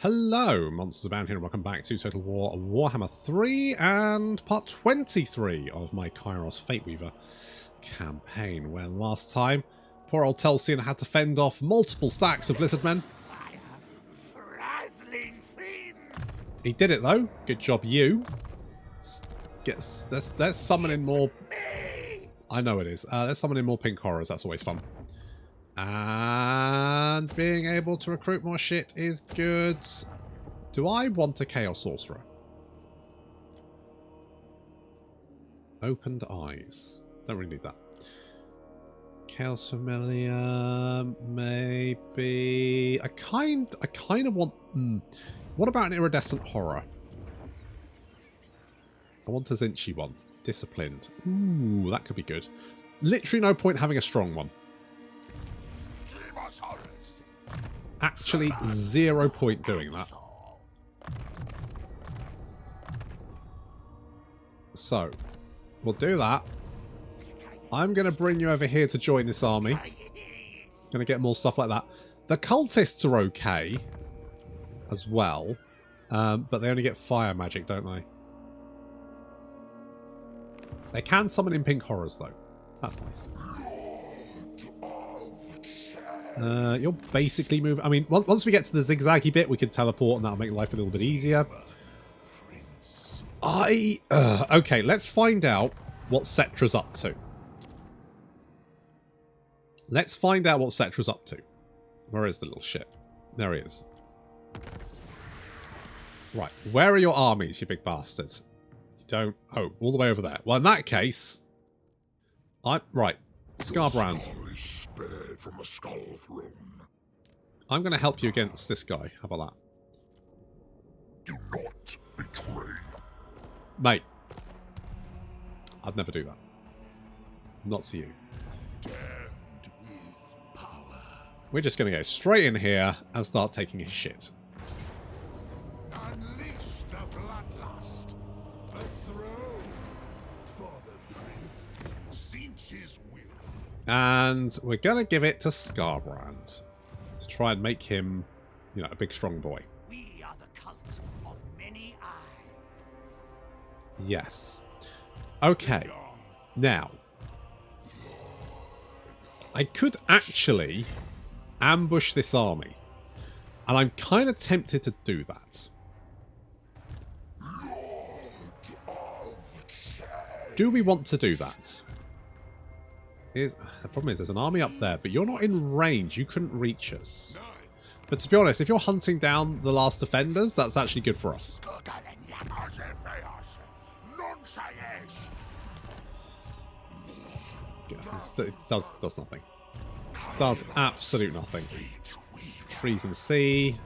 Hello, Monsters Abound here, and welcome back to Total War Warhammer 3 and part 23 of my Kairos Fateweaver campaign, where last time poor old Telsian had to fend off multiple stacks of lizard men. He did it though. Good job, you. Let's summon in more. I know it is. Let's summon in more pink horrors. That's always fun. And being able to recruit more shit is good. Do I want a Chaos Sorcerer? Opened eyes. Don't really need that. Chaos Familiar, maybe. I kind of want. What about an Iridescent Horror? I want a Tzeentch one. Disciplined. Ooh, that could be good. Literally no point having a strong one. Actually, 0 point doing that. So, we'll do that. I'm going to bring you over here to join this army. Going to get more stuff like that. The cultists are okay as well, but they only get fire magic, don't they? They can summon in pink horrors, though. That's nice. You'll basically move. I mean, once we get to the zigzaggy bit, we can teleport, and that'll make life a little bit easier. Okay, let's find out what Cetra's up to. Let's find out what Cetra's up to. Where is the little shit? There he is. Right, where are your armies, you big bastards? You don't. Oh, all the way over there. Well, in that case, right. Scarbrand. From a skull throne. I'm going to help you against this guy. How about that? Do not betray. Mate. I'd never do that. Not to you. We're just going to go straight in here and start taking his shit. Unleash the bloodlust. A throne for the prince. Tzeentch's will. And we're going to give it to Scarbrand to try and make him, you know, a big strong boy. We are the cult of many eyes. Yes. Okay. Now, I could actually ambush this army, and I'm kind of tempted to do that. Do we want to do that? The problem is there's an army up there, but you're not in range. You couldn't reach us. But to be honest, if you're hunting down the last defenders, that's actually good for us. It does nothing. Does absolute nothing. Trees and sea.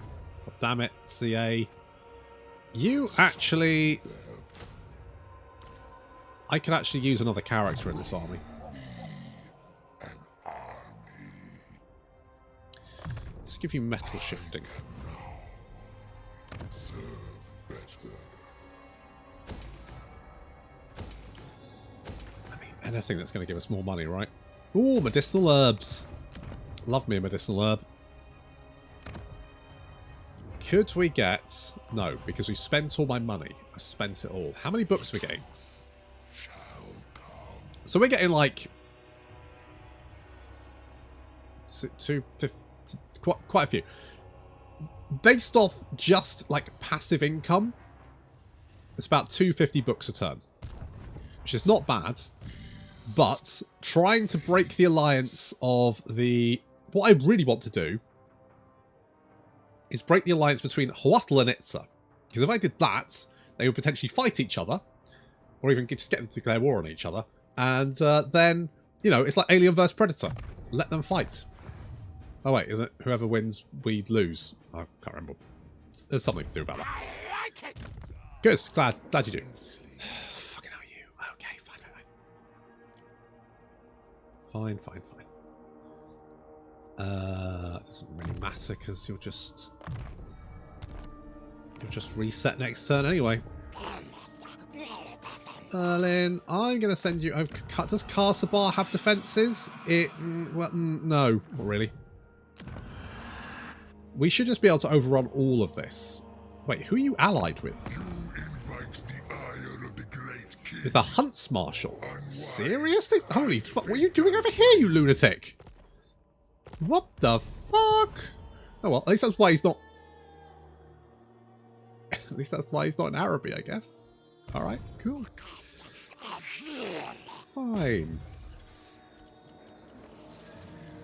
God damn it, CA. You actually... I could actually use another character in this army. Let's give you metal shifting. I mean, anything that's going to give us more money, right? Ooh, medicinal herbs. Love me a medicinal herb. Could we get... No, because we spent all my money. I've spent it all. How many books are we getting? So we're getting like... 250... Quite a few. Based off just like passive income, it's about 250 books a turn, which is not bad. But trying to break the alliance of the... What I really want to do is break the alliance between Huatl and Itza. Because if I did that, they would potentially fight each other, or even just get them to declare war on each other. And then, you know, it's like Alien vs Predator. Let them fight. Oh wait, is it whoever wins, we lose? I can't remember. There's something to do about that. Good, glad you do. Fucking hell, you. Okay, fine. Fine. It doesn't really matter because you'll just reset next turn anyway. Lynn, I'm going to send you... Does Karsabar have defences? Well, no, not really. we should just be able to overrun all of this. Wait, who are you allied with? With the Hunts Marshal? Seriously? Holy fuck, what are you doing over here, you lunatic? What the fuck? Oh well, at least that's why he's not... At least that's why he's not in Araby, I guess. Alright, cool. Fine.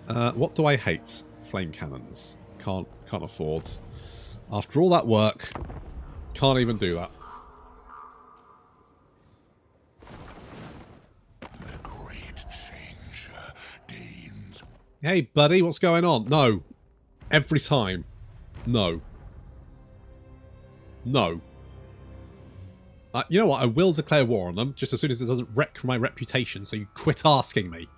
What do I hate? Flame cannons. Can't afford. After all that work, can't even do that. The great changer, Daemons. Hey, buddy, what's going on? No. Every time. No. No. You know what? I will declare war on them, just as soon as it doesn't wreck my reputation, so you quit asking me.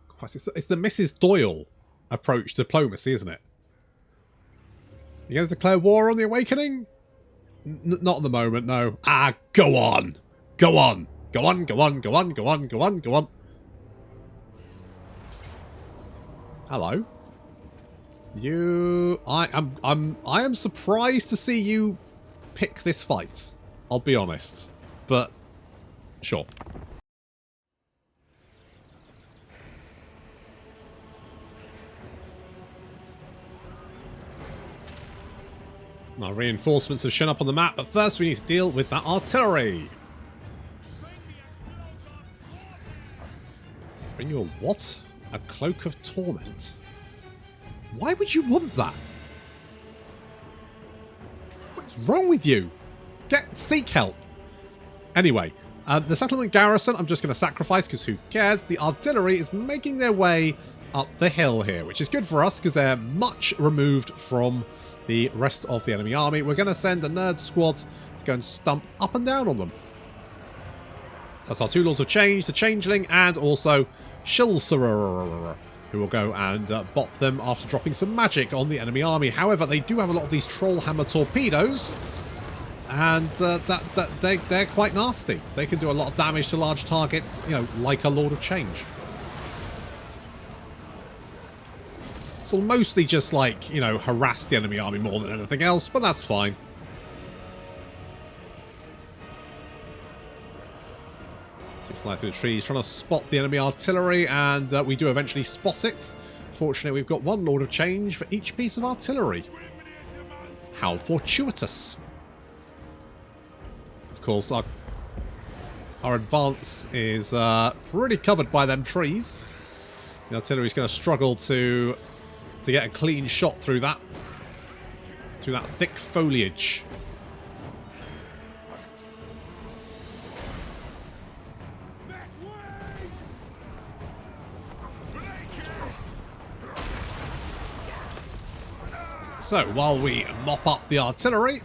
Christ, it's the Mrs. Doyle approach to diplomacy, isn't it? You going to declare war on the Awakening? Not at the moment, no. Ah, go on! Go on! Go on, go on, go on, go on, go on, go on. Hello. I am surprised to see you pick this fight. I'll be honest. But sure. Our reinforcements have shown up on the map, but first we need to deal with that artillery. Bring you a what? A cloak of torment? Why would you want that? What's wrong with you? Seek help. Anyway, the settlement garrison I'm just going to sacrifice because who cares? The artillery is making their way up the hill here, which is good for us because they're much removed from the rest of the enemy army. We're going to send a nerd squad to go and stump up and down on them. So that's our two Lords of Change, the Changeling, and also Shilsurer, who will go and bop them after dropping some magic on the enemy army. However, they do have a lot of these Trollhammer torpedoes, and they're quite nasty. They can do a lot of damage to large targets, you know, like a Lord of Change. So mostly just like, you know, harass the enemy army more than anything else, but that's fine. So we fly through the trees, trying to spot the enemy artillery, and we do eventually spot it. Fortunately, we've got one Lord of Change for each piece of artillery. How fortuitous. Of course, our advance is pretty covered by them trees. The artillery's going to struggle to get a clean shot through that thick foliage. So while we mop up the artillery,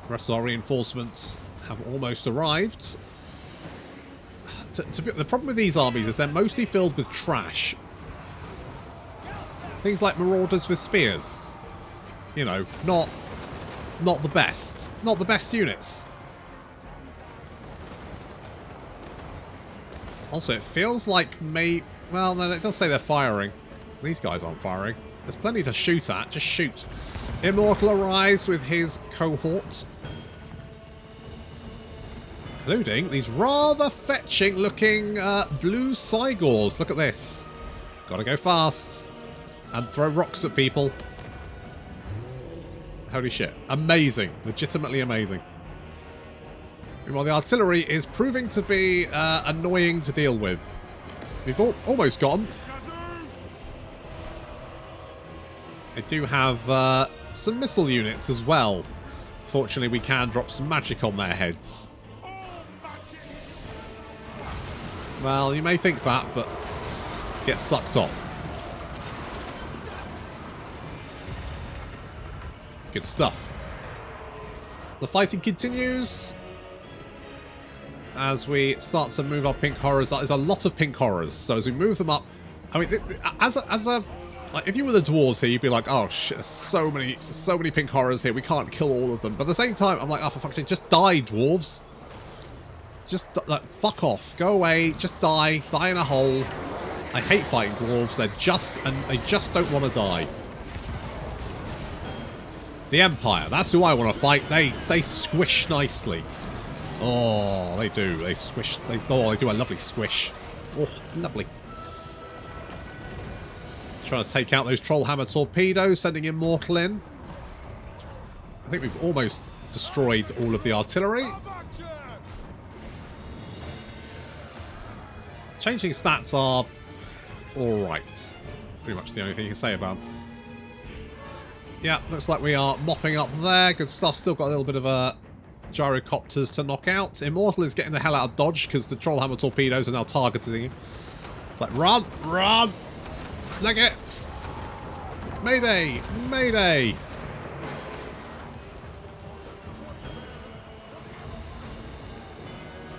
the rest of our reinforcements have almost arrived. The problem with these armies is they're mostly filled with trash. Things like marauders with spears. You know, not the best. Not the best units. Also, it feels like well, no, it does say they're firing. These guys aren't firing. There's plenty to shoot at. Just shoot. Immortal arrives with his cohort, including these rather fetching looking blue Igors. Look at this. Gotta go fast. And throw rocks at people. Holy shit. Amazing. Legitimately amazing. Meanwhile, the artillery is proving to be annoying to deal with. We've almost got them. They do have some missile units as well. Fortunately, we can drop some magic on their heads. Well, you may think that, but get sucked off. Good stuff. The fighting continues as we start to move our pink horrors. There's a lot of pink horrors, so as we move them up, I mean, like, if you were the dwarves here, you'd be like, oh shit, there's so many pink horrors here, we can't kill all of them. But at the same time, I'm like, oh, for fuck's sake, just die, dwarves. Just like, fuck off. Go away. Just die. Die in a hole. I hate fighting dwarves. They just don't want to die. The Empire. That's who I want to fight. They squish nicely. Oh, they do. They squish. They do a lovely squish. Oh, lovely. Trying to take out those Trollhammer torpedoes, sending Immortal in. I think we've almost destroyed all of the artillery. Changing stats are alright. Pretty much the only thing you can say about them. Yeah, looks like we are mopping up there. Good stuff. Still got a little bit of gyrocopters to knock out. Immortal is getting the hell out of dodge because the Trollhammer torpedoes are now targeting him. It's like, run! Run! Leg it! Mayday! Mayday!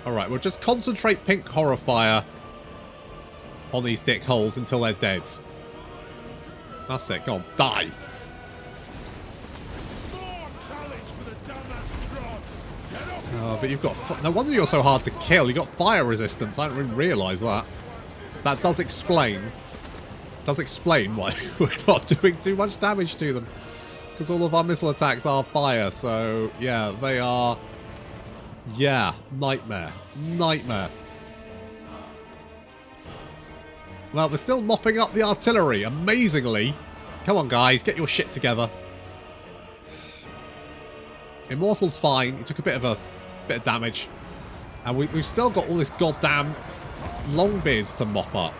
Alright, we'll just concentrate pink horror fire on these dickholes until they're dead. That's it. Go on. Die! Oh, but you've got... No wonder you're so hard to kill. You've got fire resistance. I didn't really realise that. That does explain why we're not doing too much damage to them. Because all of our missile attacks are fire. So, yeah, they are... Yeah, nightmare. Nightmare. Well, we're still mopping up the artillery, amazingly. Come on, guys, get your shit together. Immortal's fine. He took a bit of damage. And we've still got all this goddamn longbeards to mop up.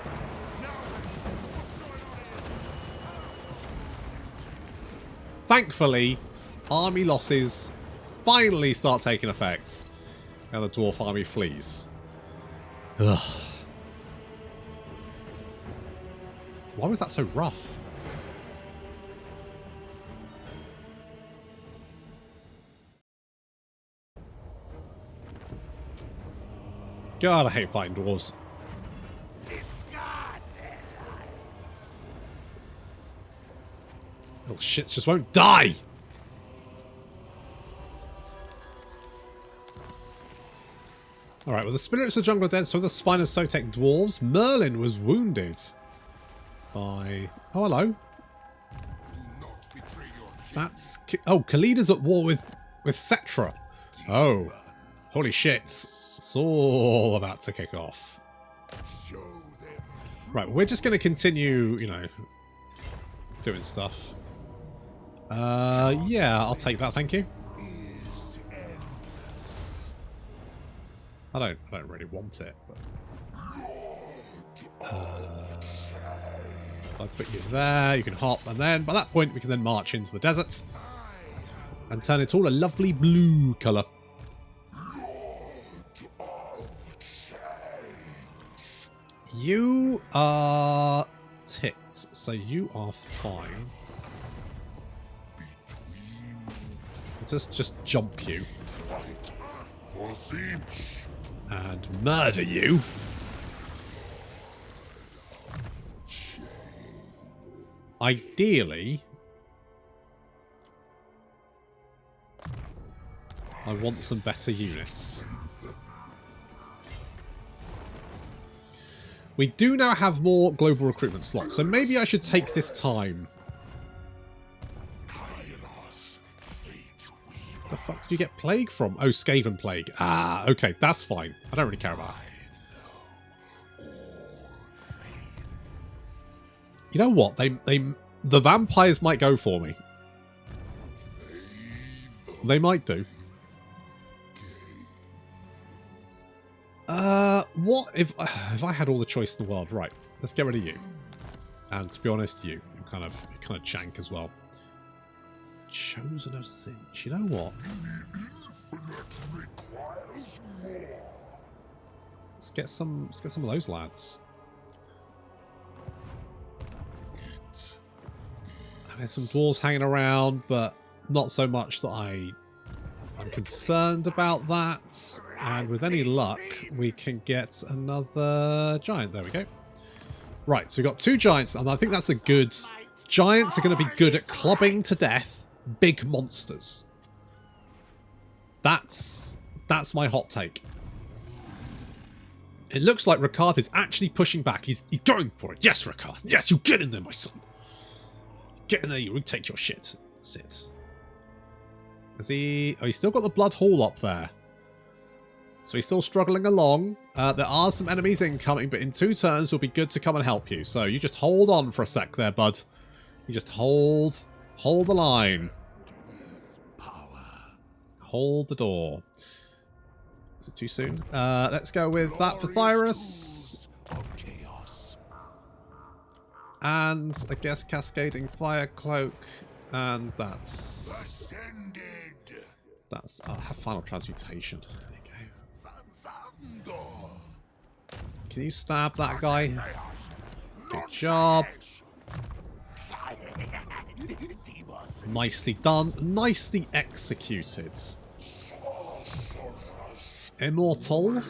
Thankfully, army losses finally start taking effect. And the dwarf army flees. Ugh. Why was that so rough? God, I hate fighting dwarves. Little shits just won't die! Alright, well the spirits of the jungle are dead, so the Spinosotek dwarves. Merlin was wounded by... Oh, hello. That's... Oh, Kalida's at war with Cetra. Oh. Holy shit. It's all about to kick off. Right, we're just going to continue, you know, doing stuff. Yeah, I'll take that, thank you. I don't really want it, but... I'll put you there, you can hop, and then by that point we can then march into the desert and turn it all a lovely blue colour. You are ticked, so you are fine. Just jump you and murder you. Ideally, I want some better units. We do now have more global recruitment slots, so maybe I should take this time. The fuck did you get plague from? Oh, Skaven plague. Ah, okay, that's fine. I don't really care about it. You know what? The vampires might go for me. They might do. What if I had all the choice in the world? Right, let's get rid of you. And to be honest, you're kind of jank as well. Chosen of Tzeentch. You know what? Let's get some of those lads. There's some dwarves hanging around, but not so much that I'm concerned about that. And with any luck, we can get another giant. There we go. Right, so we've got 2 giants, and I think that's a good... Giants are going to be good at clubbing to death big monsters. That's my hot take. It looks like Rakarth is actually pushing back. He's going for it. Yes, Rakarth. Yes, you get in there, my son. Get in there, you retake your shit. That's it. Is he... Oh, he's still got the Blood Hall up there. So he's still struggling along. There are some enemies incoming, but in 2 turns will be good to come and help you. So you just hold on for a sec there, bud. You just hold the line. Hold the door. Is it too soon? Let's go with that for Thyrus. And I guess Cascading Fire Cloak. And that's... I'll have Final Transmutation. There you go. Can you stab that guy? Good job. Nicely done. Nicely executed. Immortal.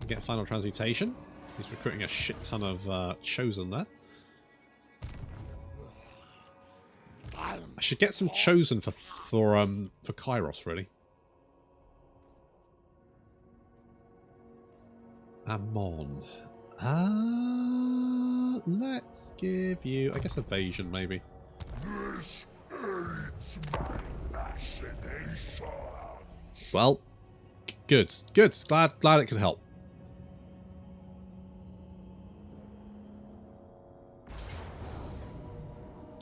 Get Final Transmutation. So he's recruiting a shit ton of Chosen there. I should get some Chosen for Kairos, really. Amon. Let's give you, I guess, Evasion, maybe. Well, good. Glad it could help.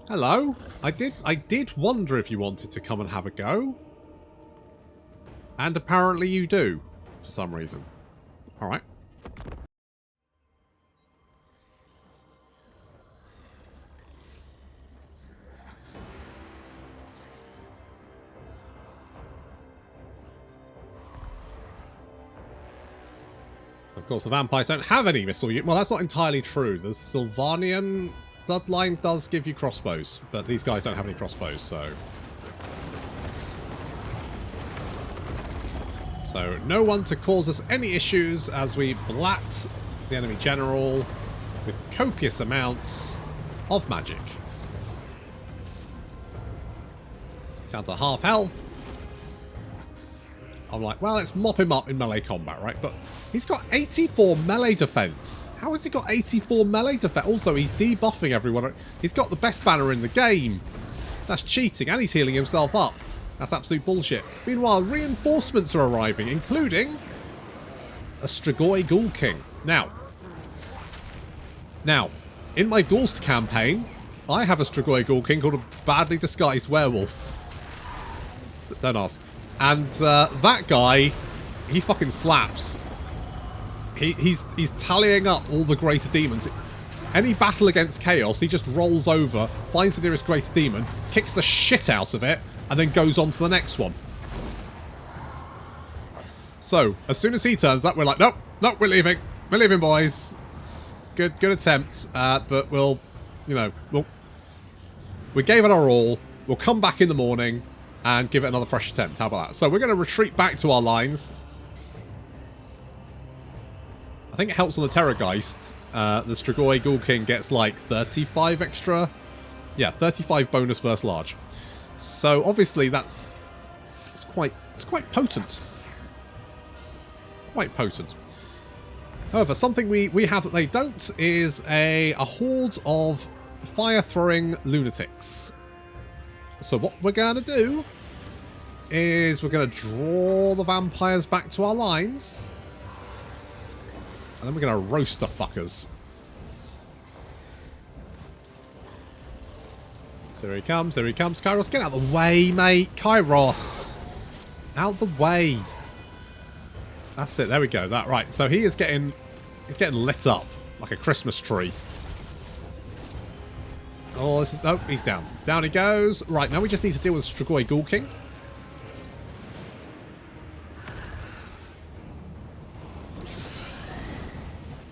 Hello. I did wonder if you wanted to come and have a go. And apparently you do, for some reason. Alright. Of course, the vampires don't have any missile unit. Well, that's not entirely true. The Sylvanian bloodline does give you crossbows, but these guys don't have any crossbows, so... So, no one to cause us any issues as we blat the enemy general with copious amounts of magic. He's down to half health. I'm like, well, let's mop him up in melee combat, right? But he's got 84 melee defense. How has he got 84 melee defense? Also, he's debuffing everyone. He's got the best banner in the game. That's cheating, and he's healing himself up. That's absolute bullshit. Meanwhile, reinforcements are arriving, including a Strigoi Ghoul King. Now, in my Ghoulst campaign, I have a Strigoi Ghoul King called a Badly Disguised Werewolf. Don't ask. And that guy, he fucking slaps. He's tallying up all the greater demons. Any battle against Chaos, he just rolls over, finds the nearest greater demon, kicks the shit out of it, and then goes on to the next one. So, as soon as he turns up, we're like, nope, we're leaving. We're leaving, boys. Good attempt, but we'll, we gave it our all. We'll come back in the morning and give it another fresh attempt. How about that? So we're going to retreat back to our lines. I think it helps on the Terrorgeists. The Strigoi Ghoul King gets like 35 extra. Yeah, 35 bonus versus large. So obviously it's quite potent. Quite potent. However, something we have that they don't is a horde of fire-throwing lunatics. So what we're going to do is we're going to draw the vampires back to our lines. And then we're going to roast the fuckers. So here he comes, Kairos, get out of the way, mate. Kairos. Out the way. That's it, there we go. Right, so he's getting lit up like a Christmas tree. Oh, this is... Oh, he's down. Down he goes. Right, now we just need to deal with Strigoi Ghoul King.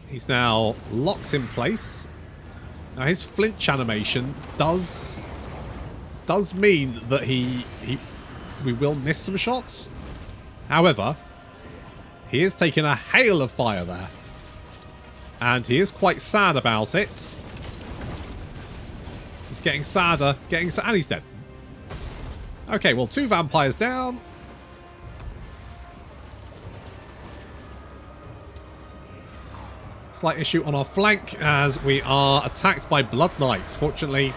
He's now locked in place. Now his flinch animation does mean that we will miss some shots. However, he is taking a hail of fire there. And he is quite sad about it. He's getting sadder, and he's dead. Okay, well, 2 vampires down. Slight issue on our flank as we are attacked by Blood Knights. Fortunately,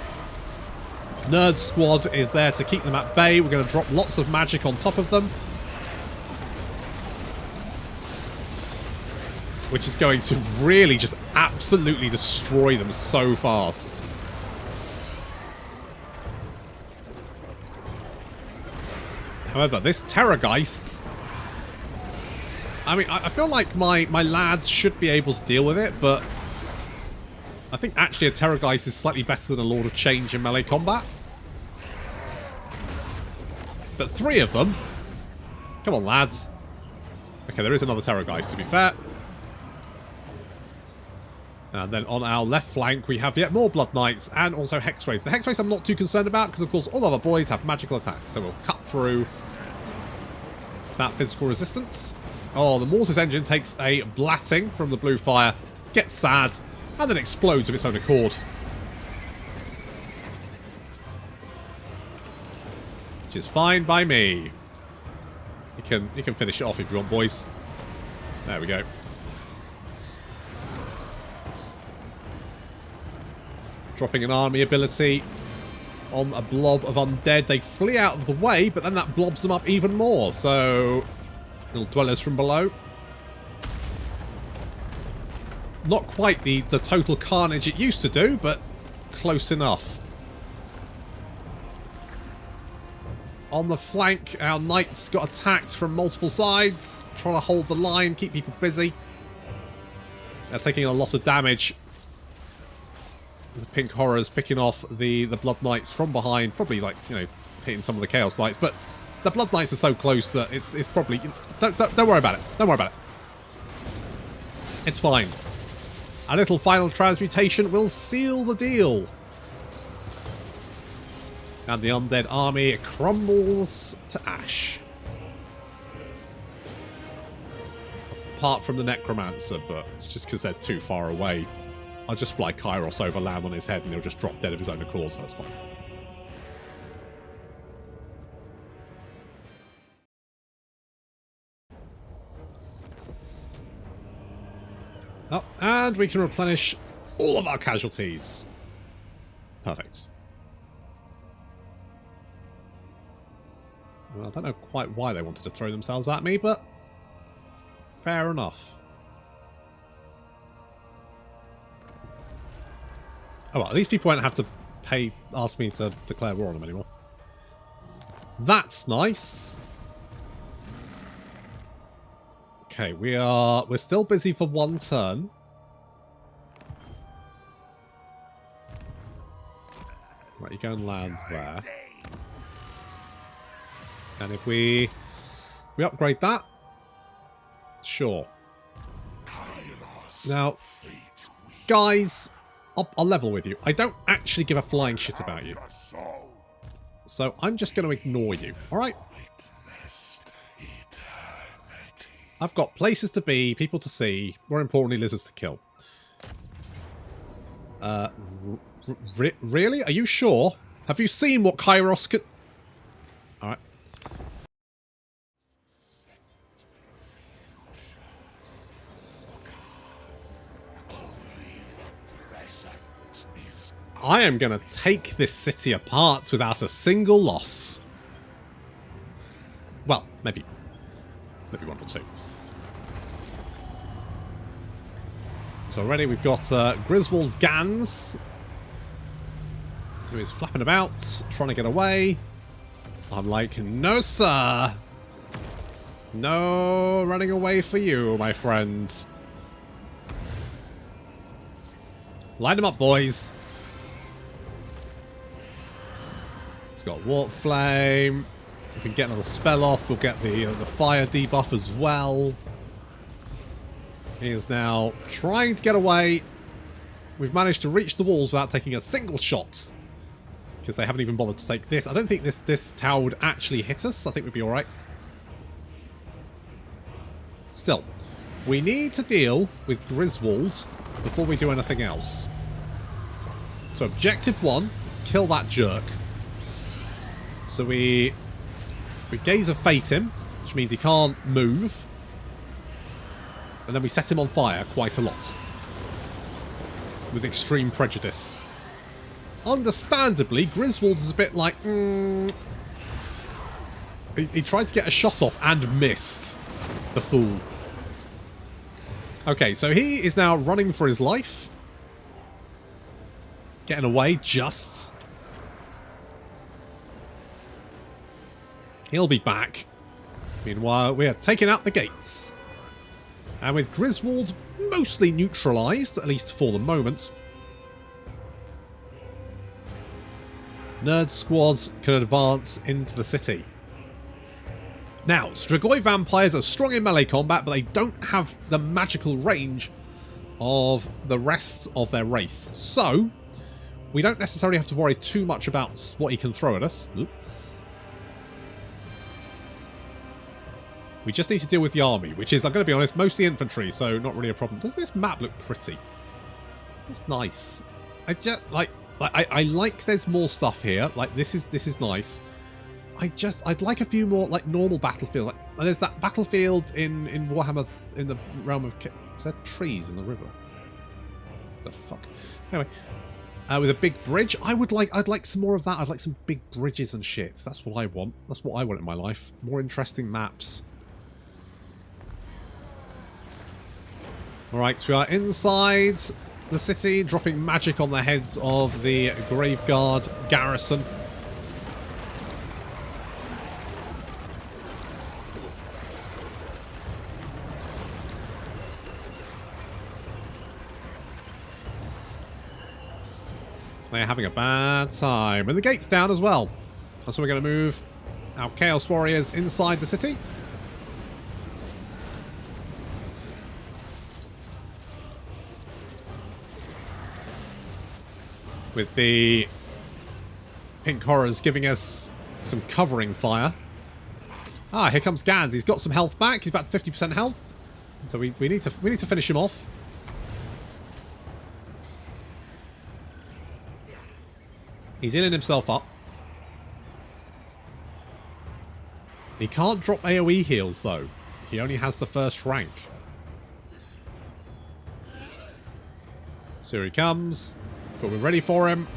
Nerd Squad is there to keep them at bay. We're going to drop lots of magic on top of them, which is going to really just absolutely destroy them so fast. However, this Terrorgeist, I mean, I feel like my lads should be able to deal with it, but I think actually a Terrorgeist is slightly better than a Lord of Change in melee combat. But 3 of them? Come on, lads. Okay, there is another Terrorgeist, to be fair. And then on our left flank, we have yet more Blood Knights and also Hexwraiths. The Hexwraiths I'm not too concerned about because, of course, all other boys have magical attacks. So we'll cut through that physical resistance. Oh, the Mortis engine takes a blatting from the blue fire, gets sad, and then explodes of its own accord. Which is fine by me. You can finish it off if you want, boys. There we go. Dropping an army ability on a blob of undead. They flee out of the way, but then that blobs them up even more. So, little dwellers from below. Not quite the total carnage it used to do, but close enough. On the flank, our knights got attacked from multiple sides, trying to hold the line, keep people busy. They're taking a lot of damage. The pink horrors picking off the Blood Knights from behind, probably like, you know, hitting some of the Chaos Knights, but the Blood Knights are so close that it's probably, don't worry about it. Don't worry about it. It's fine. A little final transmutation will seal the deal. And the undead army crumbles to ash. Apart from the Necromancer, but it's just because they're too far away. I'll just fly Kairos over, land on his head, and he'll just drop dead of his own accord, so that's fine. Oh, and we can replenish all of our casualties. Perfect. Well, I don't know quite why they wanted to throw themselves at me, but fair enough. Oh well, these people won't have to ask me to declare war on them anymore. That's nice. Okay, we're still busy for 1 turn. Right, you go and land there. And if we upgrade that, sure. Now, guys, I'll level with you. I don't actually give a flying shit about you. So I'm just going to ignore you, alright? I've got places to be, people to see, more importantly, lizards to kill. Really? Are you sure? Have you seen what Kairos could... Alright. I am going to take this city apart without a single loss. Well, maybe 1 or 2. So already we've got Griswold Gans, who is flapping about, trying to get away. I'm like, no sir. No running away for you, my friends. Line them up, boys. It's got Warp Flame. If we can get another spell off, we'll get the fire debuff as well. He is now trying to get away. We've managed to reach the walls without taking a single shot, because they haven't even bothered to take this. I don't think this tower would actually hit us. I think we'd be alright. Still, we need to deal with Griswold before we do anything else. So objective 1, kill that jerk. So we Gaze of Fate him, which means he can't move. And then we set him on fire quite a lot. with extreme prejudice. Understandably, Griswold is a bit like... He tried to get a shot off and missed. The fool. Okay, so he is now running for his life. Getting away, just. He'll be back. Meanwhile, we are taking out the gates. And with Griswold mostly neutralised, at least for the moment, Nerd squads can advance into the city. Now, Strigoi vampires are strong in melee combat, but they don't have the magical range of the rest of their race. So, we don't necessarily have to worry too much about what he can throw at us. Oop. We just need to deal with the army, which is, I'm going to be honest, mostly infantry, so not really a problem. Doesn't this map look pretty? It's nice. I like there's more stuff here. Like, this is nice. I'd like a few more, like, normal battlefield. Like, there's that battlefield in Warhammer in the realm of... Is there trees in the river? The fuck? Anyway, with a big bridge. I'd like some more of that. I'd like some big bridges and shit. That's what I want. That's what I want in my life. More interesting maps. Alright, we are inside the city, dropping magic on the heads of the Graveguard garrison. They're having a bad time. And the gate's down as well. So we're going to move our Chaos Warriors inside the city. With the Pink Horrors giving us some covering fire. Ah, here comes Gans. He's got some health back. He's about 50% health. So we need to finish him off. He's healing himself up. He can't drop AoE heals though. He only has the first rank. So here he comes. But we're ready for him.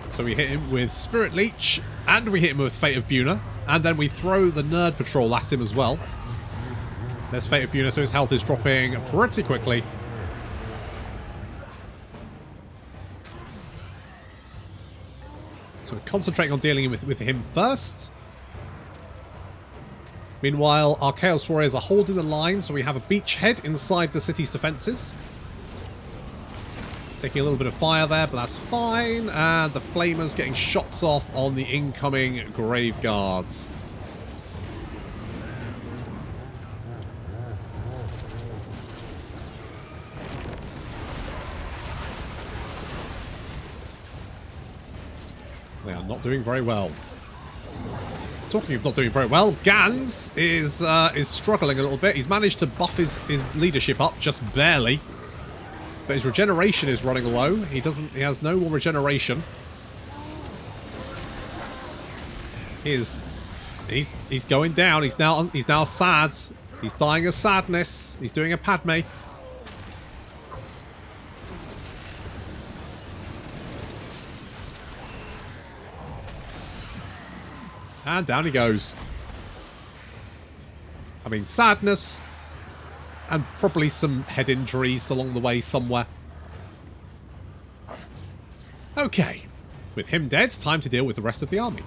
So we hit him with Spirit Leech. And we hit him with Fate of Buna. And then we throw the Nerd Patrol at him as well. There's Fate of Buna, so his health is dropping pretty quickly. So we're concentrating on dealing with him first. Meanwhile, our Chaos Warriors are holding the line, so we have a beachhead inside the city's defences. Taking a little bit of fire there, but that's fine. And the Flamers getting shots off on the incoming Grave Guards. They are not doing very well. Talking of not doing very well, Gans is struggling a little bit. He's managed to buff his leadership up just barely. But his regeneration is running low. He has no more regeneration. He's going down. He's now sad. He's dying of sadness. He's doing a Padme. And down he goes. I mean, sadness. And probably some head injuries along the way somewhere. Okay. With him dead, it's time to deal with the rest of the army.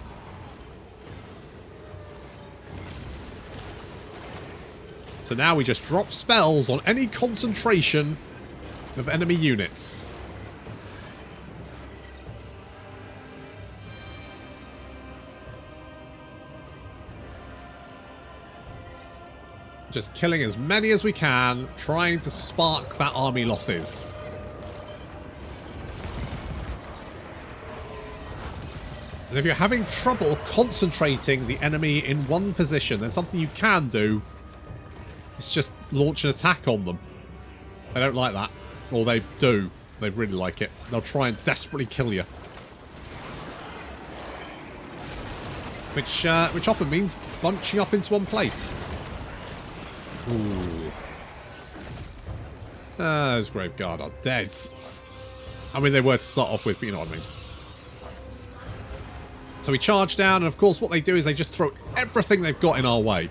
So now we just drop spells on any concentration of enemy units. Just killing as many as we can, trying to spark that army losses. And if you're having trouble concentrating the enemy in one position, then something you can do is just launch an attack on them. They don't like that. Or they do. They really like it. They'll try and desperately kill you. Which often means bunching up into one place. Ooh. Those Graveguard are dead. I mean, they were to start off with, but you know what I mean. So we charge down, and of course what they do is they just throw everything they've got in our way.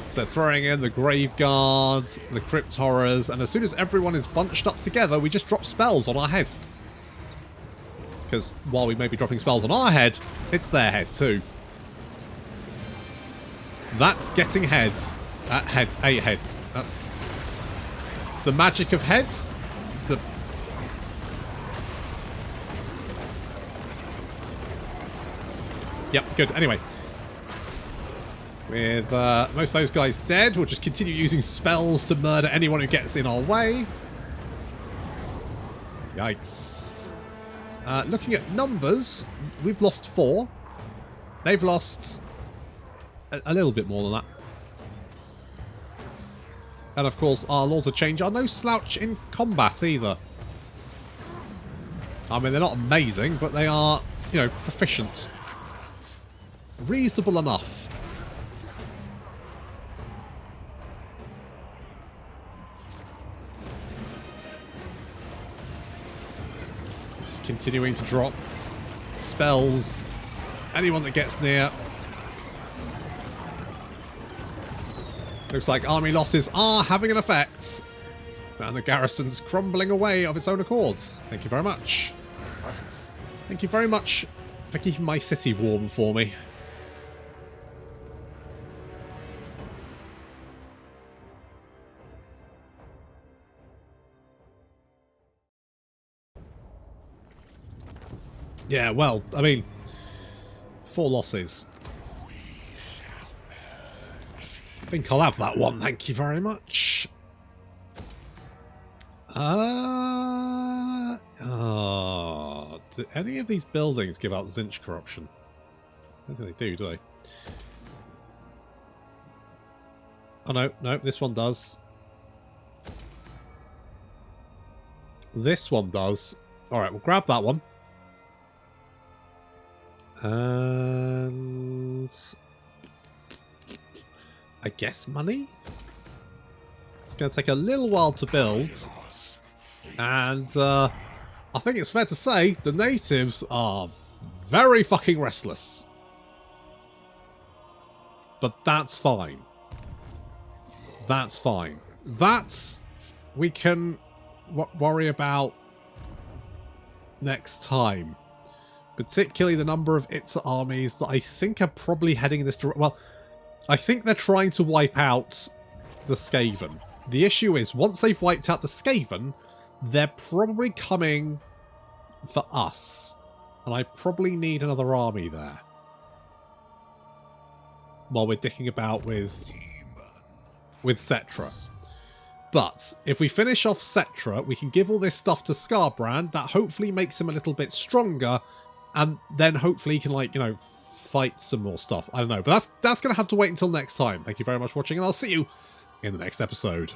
So throwing in the Graveguards, the Crypt Horrors, and as soon as everyone is bunched up together, we just drop spells on our head. Because while we may be dropping spells on our head, it's their head too. That's getting heads. Eight heads. It's the magic of heads. It's the... Yep, good. Anyway. With most of those guys dead, we'll just continue using spells to murder anyone who gets in our way. Yikes. Looking at numbers, we've lost 4. They've lost a little bit more than that. And of course, our Lords of Change are no slouch in combat either. I mean, they're not amazing, but they are, you know, proficient. Reasonable enough. Just continuing to drop spells. Anyone that gets near. Looks like army losses are having an effect. And the garrison's crumbling away of its own accord. Thank you very much. Thank you very much for keeping my city warm for me. Yeah, well, I mean, 4 losses. I think I'll have that one, thank you very much. Do any of these buildings give out Tzeentch corruption? I don't think they do they? Oh no, no, this one does. This one does. Alright, we'll grab that one. And I guess money? It's going to take a little while to build. And I think it's fair to say the natives are very fucking restless. But that's fine. That's fine. That we can worry about next time. Particularly the number of its armies that I think are probably heading in this direction. Well, I think they're trying to wipe out the Skaven. The issue is, once they've wiped out the Skaven, they're probably coming for us. And I probably need another army there. While we're dicking about with Cetra. But if we finish off Cetra, we can give all this stuff to Skarbrand. That hopefully makes him a little bit stronger. And then hopefully he can, like, you know, fight some more stuff. I don't know. But that's going to have to wait until next time. Thank you very much for watching, and I'll see you in the next episode.